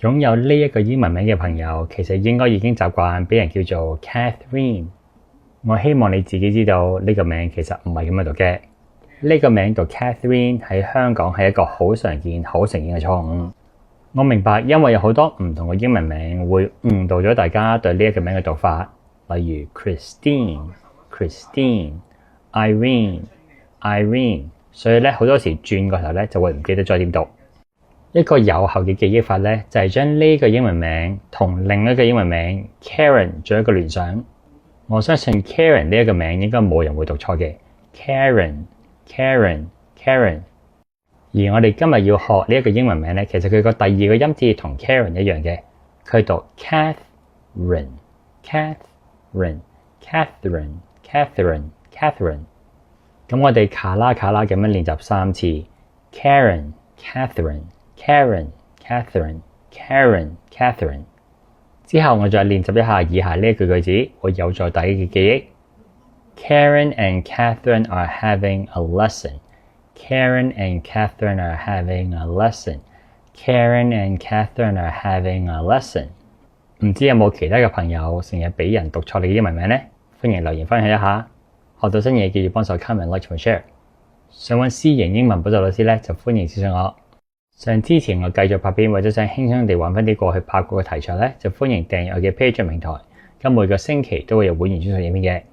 擁有呢一個英文名嘅朋友，其實應該已經習慣俾人叫做 Catherine。我希望你自己知道呢個名其實唔係咁樣讀嘅。呢個名讀 Catherine 喺香港係一個好常見嘅錯誤。我明白，因為有好多唔同嘅英文名會誤導咗大家對呢一個名嘅讀法，例如 Christine、Irene，所以咧好多時轉個頭咧就會唔記得再點讀。一個有效嘅記憶法咧，就係將呢個英文名同另一個英文名 Karen 做一個聯想。我相信 Karen 呢一個名應該冇人會讀錯嘅。Karen。而我哋今日要學呢一個英文名咧，其實佢個第二個音節同 Karen 一樣嘅，佢讀 Catherine。咁我哋卡啦咁樣練習3次 Karen Catherine。之後我再練習一下以下呢一句句子，會有助大家嘅記憶。Karen and Catherine are having a lesson. Karen and Catherine are having a lesson. Karen and Catherine are having a lesson. 唔知有冇其他嘅朋友成日俾人讀錯你嘅英文名呢？歡迎留言分享一下。學到新嘢記住幫手 comment、like 同 share。想揾私營英文補習老師咧，就歡迎私信我。想支持我繼續拍片或者想輕鬆地玩翻啲過去拍過嘅題材咧，就歡迎訂閱我嘅 Patreon 平台。咁每個星期都會有會員專屬影片嘅。